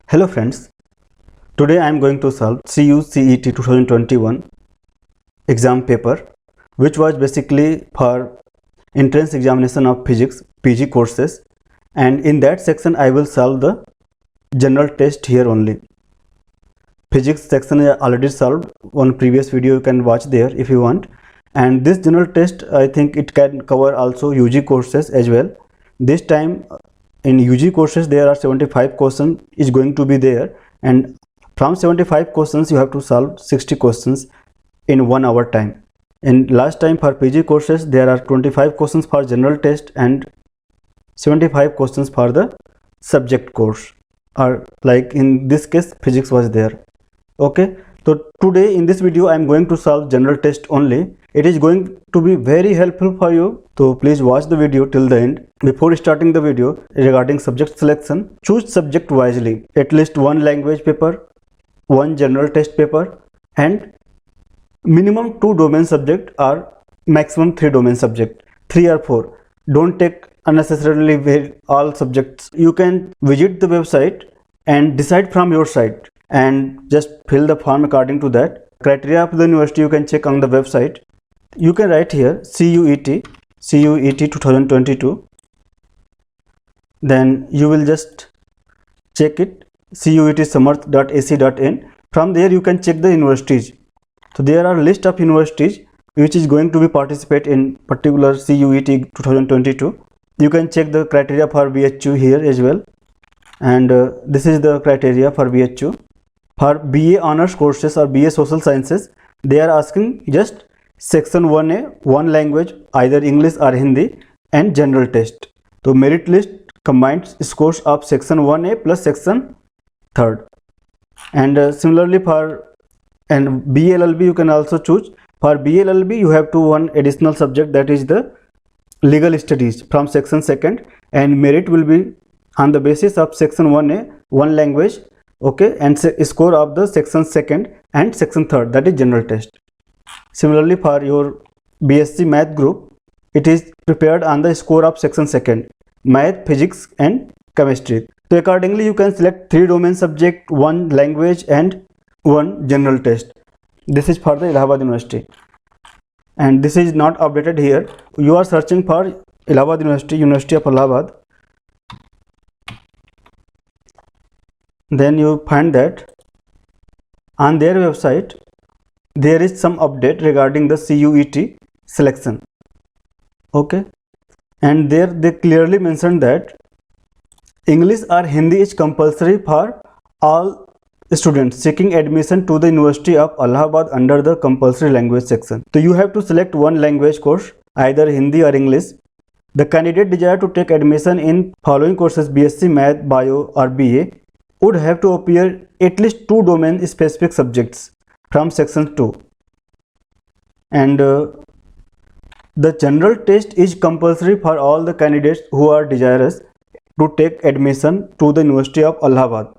Hello friends, today I am going to solve CUCET 2021 exam paper, which was basically for entrance examination of physics PG courses, and in that section I will solve the general test here only. Physics section I already solved on previous video, you can watch there if you want, and this general test I think it can cover also UG courses as well. This time in UG courses there are 75 questions is going to be there, and from 75 questions you have to solve 60 questions in 1 hour time. And last time for PG courses there are 25 questions for general test and 75 questions for the subject course, or like in this case physics was there. Okay, so today in this video I am going to solve general test only. It is going to be very helpful for you, so please watch the video till the end. Before starting the video regarding subject selection, choose subject wisely. At least one language paper, one general test paper, and minimum 2 domain subject or maximum 3 domain subject, 3 or 4. Don't take unnecessarily all subjects. You can visit the website and decide from your side and just fill the form according to that. Criteria of the university you can check on the website. You can write here CUET 2022, then you will just check it CUETsamarth.ac.in. From there you can check the universities. So there are list of universities which is going to be participate in particular CUET 2022. You can check the criteria for BHU here as well, and this is the criteria for BHU. For BA honors courses or BA social sciences, they are asking just section 1A, one language, either English or Hindi, and general test. So merit list combines scores of section 1A plus section 3rd. And similarly for BLLB you can also choose. For BLLB you have to one additional subject, that is the legal studies from section 2nd, and merit will be on the basis of section 1A, one language, okay, and score of the section 2nd and section 3rd, that is general test. Similarly for your BSc math group, it is prepared on the score of section 2nd, math, physics and chemistry. So accordingly you can select 3 domain subject, 1 language and 1 general test. This is for the Allahabad University, and this is not updated here. You are searching for Allahabad University, University of Allahabad, then you find that on their website there is some update regarding the CUET selection. Okay, and there they clearly mentioned that English or Hindi is compulsory for all students seeking admission to the University of Allahabad under the compulsory language section. So you have to select one language course, either Hindi or English. The candidate desire to take admission in following courses BSc Math, Bio or BA would have to appear at least 2 domain specific subjects from section 2, and the general test is compulsory for all the candidates who are desirous to take admission to the University of Allahabad.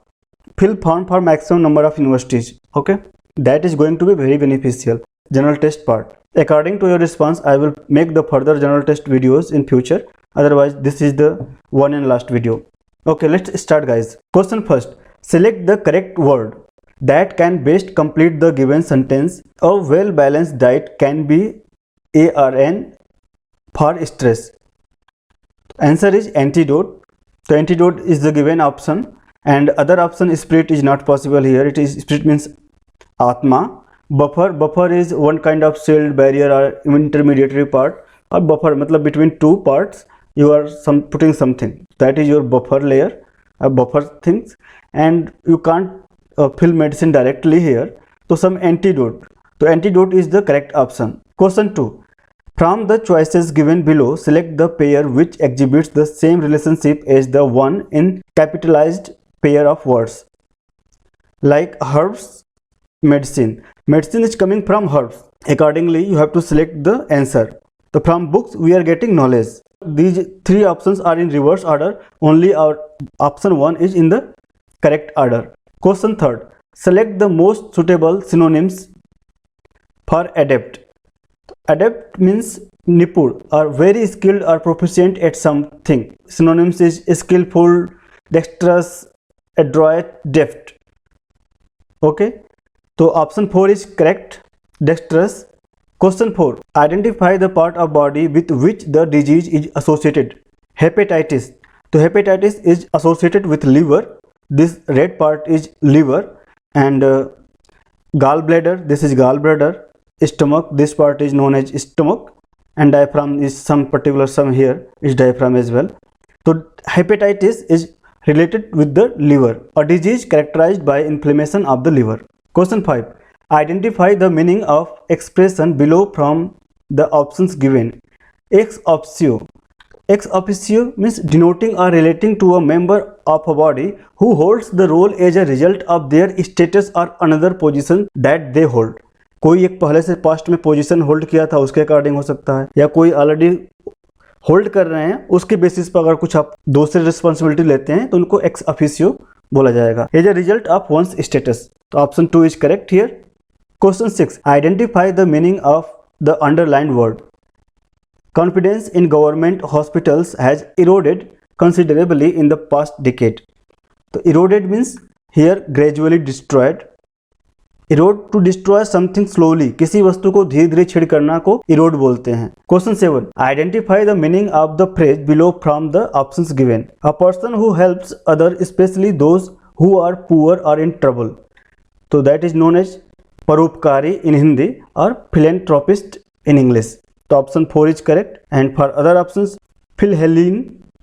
Fill form for maximum number of universities. Okay, that is going to be very beneficial. General test part, according to your response I will make the further general test videos in future, otherwise this is the one and last video. Okay, let's start guys. Question first, select the correct word that can best complete the given sentence. A well balanced diet can be ARN for stress. Answer is antidote. So antidote is the given option, and other option spirit is not possible here. It is spirit means Atma. Buffer is one kind of shield, barrier or intermediary part, or buffer matlab between 2 parts you are putting something, that is your buffer layer, buffer things, and you can't fill medicine directly here, so some antidote. So antidote is the correct option. Question 2, from the choices given below select the pair which exhibits the same relationship as the one in capitalized pair of words, like herbs, medicine. Medicine is coming from herbs, accordingly you have to select the answer. So from books we are getting knowledge. These 3 options are in reverse order, only our option 1 is in the correct order. Question 3, select the most suitable synonyms for adept. Adept means nipur, or very skilled or proficient at something. Synonyms is skillful, dexterous, adroit, deft. Okay, so option 4 is correct, dexterous. Question 4, identify the part of body with which the disease is associated. Hepatitis. So hepatitis is associated with liver. This red part is liver. And gallbladder, this is gallbladder. Stomach, this part is known as stomach. And diaphragm is some particular, some here is diaphragm as well. So hepatitis is related with the liver, a disease characterized by inflammation of the liver. Question 5, identify the meaning of expression below from the options given. Ex officio. Ex officio means denoting or relating to a member of a body who holds the role as a result of their status or another position that they hold. कोई एक पहले से past में position hold किया था उसके according हो सकता है, या कोई ऑलरेडी होल्ड कर रहे हैं उसके बेसिस पर अगर कुछ आप दूसरे रिस्पॉन्सिबिलिटी लेते हैं तो उनको एक्स ऑफिशियो बोला जाएगा, as a result of one's status. तो option 2 is correct here. Question 6, identify the meaning of the underline word. Confidence in government hospitals has eroded considerably in the past decade. So eroded means here gradually destroyed. Erode to destroy something slowly. किसी वस्तु को धीरे धीरे छेड़ करना को erode बोलते हैं. Question 7. Identify the meaning of the phrase below from the options given. A person who helps others, especially those who are poor or in trouble. So that is known as परोपकारी in Hindi or philanthropist in English. तो option 4 is correct. And for other options, philhellene,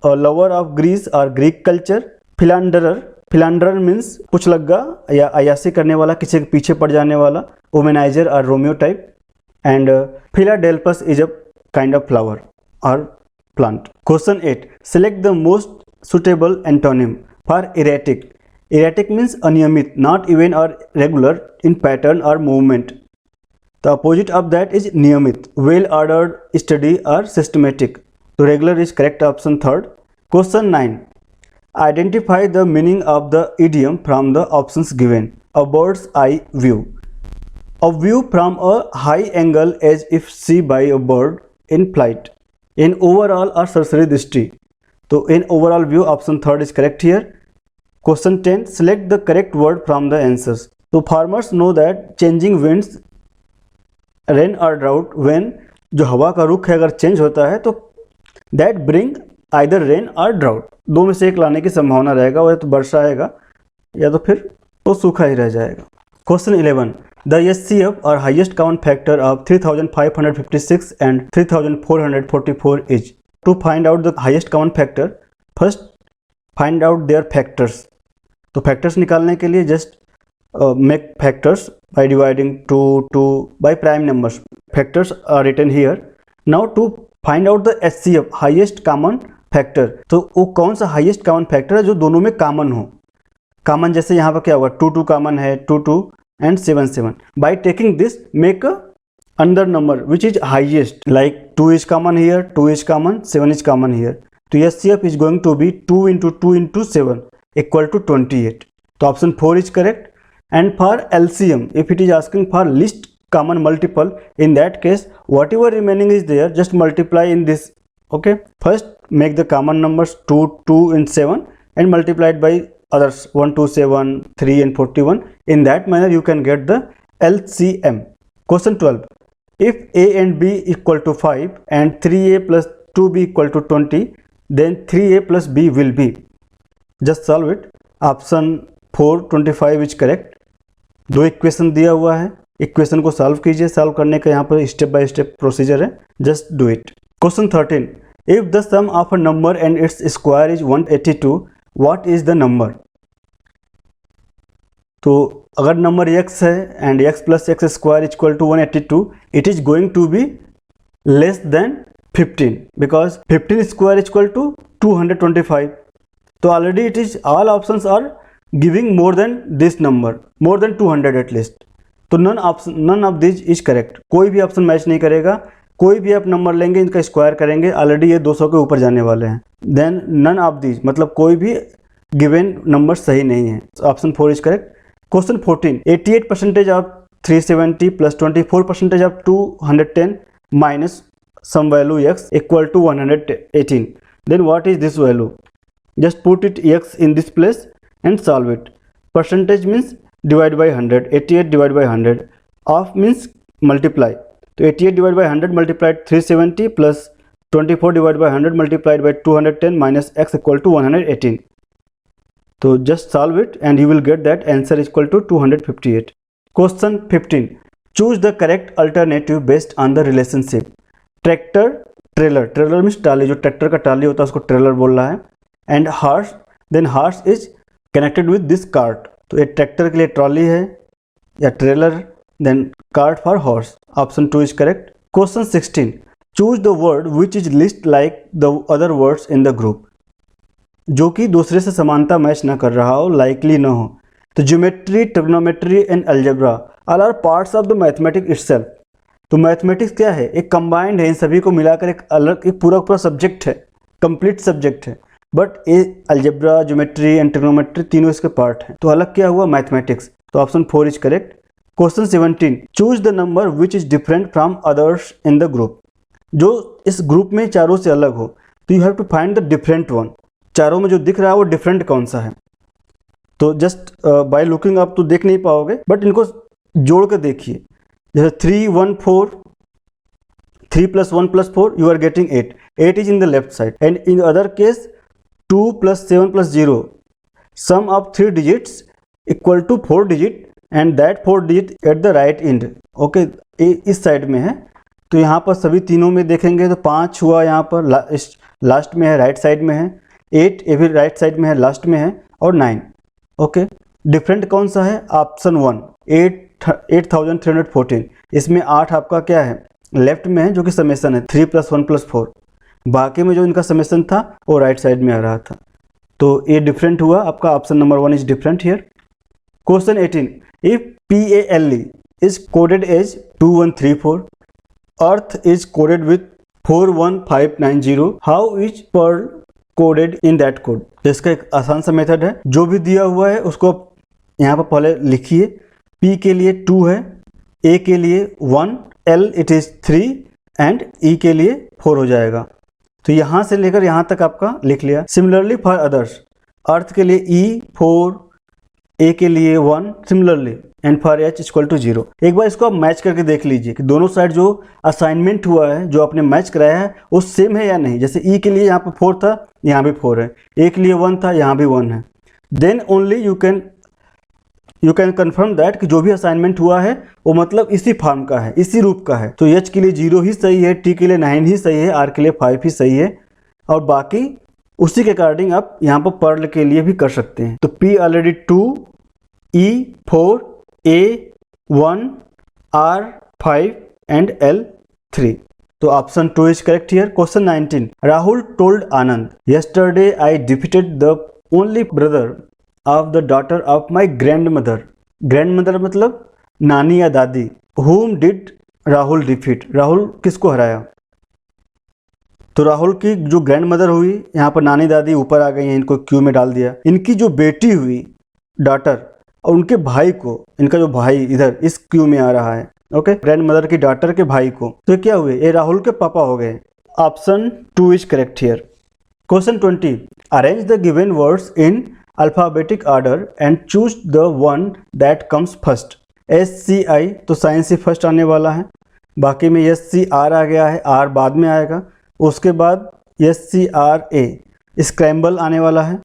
lover of Greece और Greek culture. Philanderer, philanderer means पुछलग्गा या अयासी करने वाला, किसी के पीछे पड़ जाने वाला. वुमेनाइजर और Romeo type. And philadelphus is a kind of flower और plant. Question 8, select the most suitable antonym for erratic. Erratic means अनियमित, नॉट इवन और रेगुलर इन पैटर्न और movement. The opposite of that is niyamit, well ordered, steady or systematic. So regular is correct, option 3rd. Question 9, identify the meaning of the idiom from the options given. A bird's eye view. A view from a high angle as if seen by a bird in flight. In overall or सरसरी दृष्टि. तो in overall view, option 3rd is correct here. Question 10, select the correct word from the answers. So farmers know that changing winds, rain और drought, when जो हवा का रुख है अगर change होता है तो दैट ब्रिंग आइदर रेन और ड्राउट. दो में से एक लाने की संभावना रहेगा, या तो वर्षा आएगा या तो फिर वो सूखा ही रह जाएगा. Question 11, the HCF or highest common factor of 3556 and 3444 is. To find out the highest common factor, first find out their factors. तो फैक्टर्स निकालने के लिए just make factors by dividing 2 by prime numbers. Factors are written here. Now to find out the HCF, highest common factor. तो वो कौन सा highest common factor है जो दोनों में common हो. common जैसे यहाँ पर क्या होगा, 2 common है, 2 and 7. By taking this, make a another number which is highest. Like 2 is common here, 2 is common, 7 is common here. तो HCF is going to be 2 into 2 into 7 equal to 28. तो option 4 is correct. And for LCM, if it is asking for least common multiple, in that case whatever remaining is there just multiply in this. Okay, first make the common numbers 2 and 7 and multiply it by others 1 2 7 3 and 41. In that manner you can get the LCM. Question 12, if A and B equal to 5 and 3A plus 2B equal to 20, then 3A plus B will be. Just solve it. Option 4 25 is correct. दो equation दिया हुआ है, equation को solve कीजिए. Solve करने का यहाँ पर स्टेप बाय स्टेप प्रोसीजर है, just do it. Question 13, if the sum of a number and its square is 182, what is the number. तो अगर नंबर x है and x plus x square equal to 182, it is going to be less than 15 because 15 square equal to 225. तो already it is all options are giving more than this number, more than 200 at least. तो none of these is correct. कोई भी option match नहीं करेगा. कोई भी आप number लेंगे इनका स्क्वायर करेंगे, ऑलरेडी ये 200 के ऊपर जाने वाले हैं. देन none of these मतलब कोई भी गिवन नंबर सही नहीं है. Option 4 is correct. Question 14, 88% of 370 plus 24% of 210 minus some value x equal to 118. Then what is this value. Just put it x in this place and solve it. Percentage means divide by 100, 88 divided by 100. Off means multiply. तो 88 divided by 100 multiplied 370 plus 24 divided by 100 multiplied by 210 minus x equal to 118. तो just solve it and you will get that answer is equal to 258. Question 15. Choose the correct alternative based on the relationship. Tractor trailer, trailer means trolley, जो tractor का trolley होता है उसको trailer बोल रहा है. And horse, then horse is connected with this cart. तो ये ट्रैक्टर के लिए ट्रॉली है या trailer, then cart for horse. Option 2 is correct. Question 16. Choose the word which is least like the other words in the group. जो कि दूसरे से समानता मैच ना कर रहा हो, लाइकली ना हो. तो geometry, trigonometry and algebra all are parts of the mathematics itself. तो मैथमेटिक्स क्या है, एक कंबाइंड है, इन सभी को मिलाकर एक अलग, एक पूरा सब्जेक्ट है, कंप्लीट सब्जेक्ट है. बट ये अलजेब्रा, ज्योमेट्री एंड ट्रिग्नोमेट्री तीनों इसके पार्ट हैं. तो अलग क्या हुआ, मैथमेटिक्स. तो option 4 is correct. Question 17. Choose the number which is different from others in the group. जो इस ग्रुप में चारों से अलग हो, तो you have to find the different one. चारों में जो दिख रहा है वो डिफरेंट कौन सा है. तो जस्ट बाय लुकिंग अप तो देख नहीं पाओगे, बट इनको जोड़ कर देखिए. जैसे 3 1 4, 3 plus 1 plus 4, you are getting 8. 8 is in the left side. And in the other case, 2 plus 7 plus 0, sum of 3 digits equal to 4 digit and that 4 digit at the right end. Okay, इस side में है. तो यहाँ पर सभी तीनों में देखेंगे तो 5 हुआ, यहाँ पर लास्ट में है, राइट साइड में है. 8 ये भी राइट साइड में है, लास्ट में है. और 9. ओके, डिफरेंट कौन सा है, ऑप्शन 1 8314. इसमें 8 आपका क्या है, लेफ्ट में है, जो कि समेसन है 3 + 1 + 4. बाकी में जो इनका समेसन था वो राइट साइड में आ रहा था. तो ये डिफरेंट हुआ आपका, option number 1 is different here. Question 18. If PALE is coded as 2134, earth is coded with 41590, how is pearl coded in that code. इसका एक आसान सा मेथड है, जो भी दिया हुआ है उसको यहाँ पर पहले लिखिए. P के लिए 2 है, A के लिए 1, L it is 3 and E के लिए 4 हो जाएगा. तो यहाँ से लेकर यहाँ तक आपका लिख लिया. सिमिलरली फॉर अदर्स, अर्थ के लिए E 4, A के लिए 1 similarly, and for H equal to 0. एक बार इसको आप मैच करके देख लीजिए कि दोनों साइड जो असाइनमेंट हुआ है, जो आपने मैच कराया है, वो सेम है या नहीं. जैसे E के लिए यहाँ पर 4 था, यहाँ भी 4 है. A के लिए 1 था, यहाँ भी 1 है. Then only you can confirm that कि जो भी असाइनमेंट हुआ है वो मतलब इसी फॉर्म का है, इसी रूप का है. तो H के लिए 0 ही सही है, T के लिए 9 ही सही है, R के लिए 5 ही सही है, और बाकी उसी के अकॉर्डिंग आप यहाँ पर पर्ल के लिए भी कर सकते हैं. तो P already 2, E 4, A 1, R 5 and L 3. तो option 2 is correct here. Question 19. Rahul told Anand, yesterday I defeated the only brother of the daughter of my grand mother. Grand mother मतलब नानी या दादी. whom did Rahul defeat, Rahul किसको हराया. तो राहुल की जो ग्रैंड मदर हुई, यहाँ पर नानी दादी ऊपर आ गई हैं, इनको क्यू में डाल दिया. इनकी जो बेटी हुई डॉटर, और उनके भाई को, इनका जो भाई इधर इस क्यू में आ रहा है. ओके, ग्रैंड मदर की डॉटर के भाई को. तो क्या हुए, ये राहुल के पापा हो गए. Option 2 is correct here. Question 20. Arrange the given words in alphabetic order and choose the one that comes first. SCI तो साइंस ही फर्स्ट आने वाला है. बाकी में SCR आ गया है, R बाद में आएगा. उसके बाद SCRA स्क्रैम्बल आने वाला है,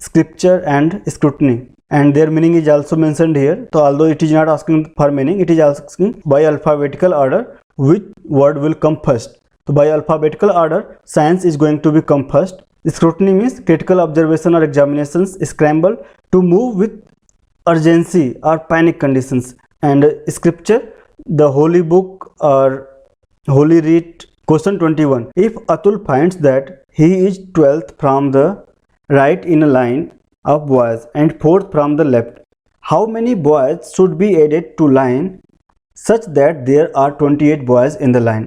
scripture and scrutiny, and their meaning is also mentioned here. So although it is not asking for meaning, it is asking by alphabetical order which word will come first. So by alphabetical order, science is going to be come first. Scrutiny means critical observation or examinations. Scramble to move with urgency or panic conditions. And scripture, the holy book or holy read. Question 21. If Atul finds that he is 12th from the right in a line of boys and 4th from the left, how many boys should be added to line such that there are 28 boys in the line.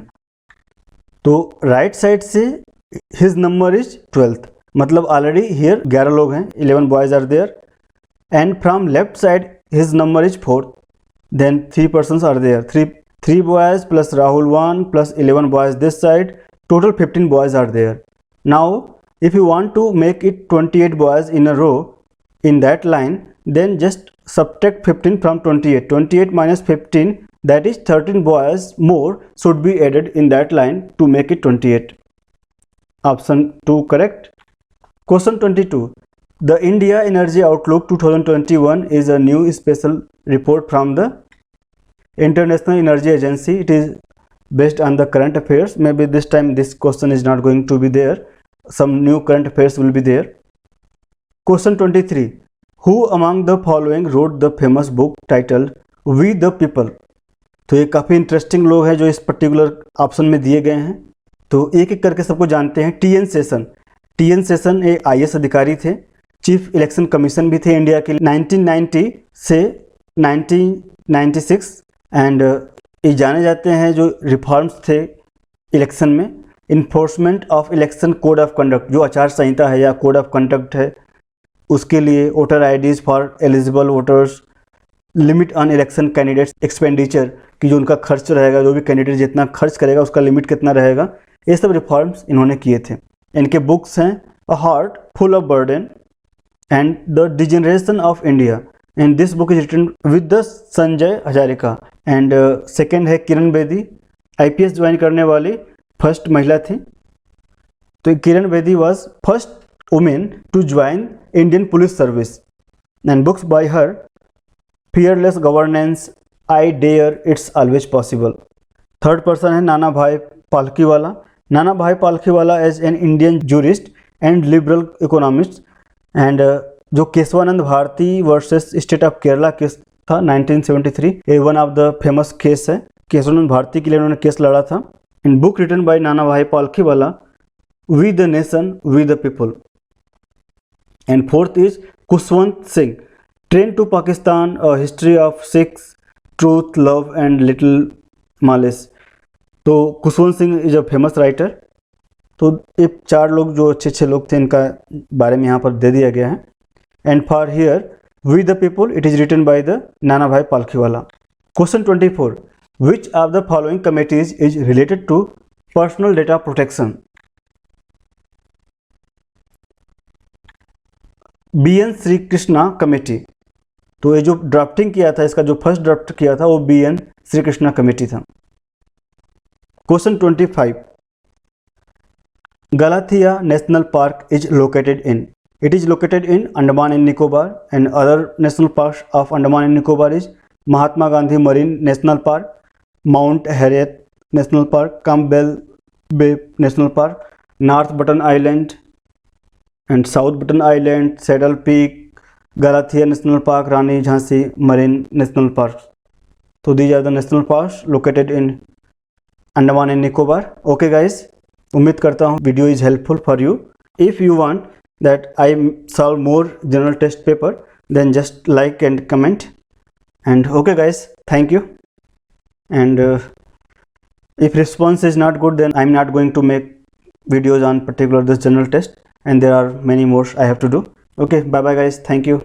तो right side से his number is 12th, मतलब already here 11 लोग हैं, 11 boys are there, and from left side his number is 4th, then 3 persons are there, 3 boys plus Rahul 1 plus 11 boys this side, total 15 boys are there. Now if you want to make it 28 boys in a row, in that line, then just subtract 15 from 28. 28 minus 15, that is 13 boys more should be added in that line to make it 28. Option 2 correct. Question 22. The India Energy Outlook 2021 is a new special report from the International Energy Agency. It is based on the current affairs. Maybe this time this question is not going to be there. Some new current affairs will be there. Question 23. Who among the following wrote the famous book titled We the People? तो ये काफ़ी interesting लोग हैं जो इस particular option में दिए गए हैं, तो एक एक करके सबको जानते हैं। टी एन सेशन एक IAS अधिकारी थे, चीफ इलेक्शन कमीशन भी थे इंडिया के लिए 1990 से 1996, एंड ये जाने जाते हैं जो रिफॉर्म्स थे इलेक्शन में, enforcement of election code of conduct, जो आचार संहिता है या कोड ऑफ कंडक्ट है उसके लिए, voter IDs for eligible voters, limit on election candidates expenditure कि जो उनका खर्च रहेगा, जो भी कैंडिडेट जितना खर्च करेगा उसका लिमिट कितना रहेगा, ये सब रिफॉर्म्स इन्होंने किए थे। इनके बुक्स हैं a heart full of burden and the degeneration of India, and this book is written with the Sanjay Hazarika, and second है किरण बेदी, IPS ज्वाइन करने वाली फर्स्ट महिला थी। तो Kiran Bedi was first women to join Indian police service, and books by her Fearless Governance, I Dare, It's Always Possible. Third person है Nana Bhai Palkhivala. Nana Bhai Palkhivala as an Indian jurist and liberal economist, and जो Kesavananda Bharati versus state of Kerala case था 1973, ये one of the famous case है, केशवानंद भारती के लिए उन्होंने case लड़ा था। In book written by Nana Bhai Palkhivala, we the nation we the people. And fourth is Khushwant Singh, train to Pakistan, a history of six, truth, love and little malice. तो Khushwant Singh is a famous writer. तो ये चार लोग जो अच्छे अच्छे लोग थे इनका बारे में यहाँ पर दे दिया गया है। And for here we the people, it is written by the Nana Bhai Palkhivala. Question 24. Which of the following committees is related to personal data protection? BN Shri Krishna committee. तो ये जो ड्राफ्टिंग किया था, इसका जो फर्स्ट ड्राफ्ट किया था वो BN श्री कृष्णा कमेटी था। Question 25. Galathea National Park is located in? It is located in Andaman and Nicobar, and other national parks of Andaman and Nicobar is Mahatma Gandhi Marine National Park, Mount Harriet National Park, Campbell Bay National Park, North Button Island and South Button Island, Saddle Peak, Galathea National Park, Rani Jhansi Marine National Park. तो these are the national parks located in Andaman and Nicobar. Okay guys, उम्मीद करता हूँ video is helpful for you. If you want that I solve more general test paper, then just like and comment, and okay guys, thank you. And if response is not good, then I'm not going to make videos on particular this general test, and there are many more I have to do. Okay, bye bye guys, thank you.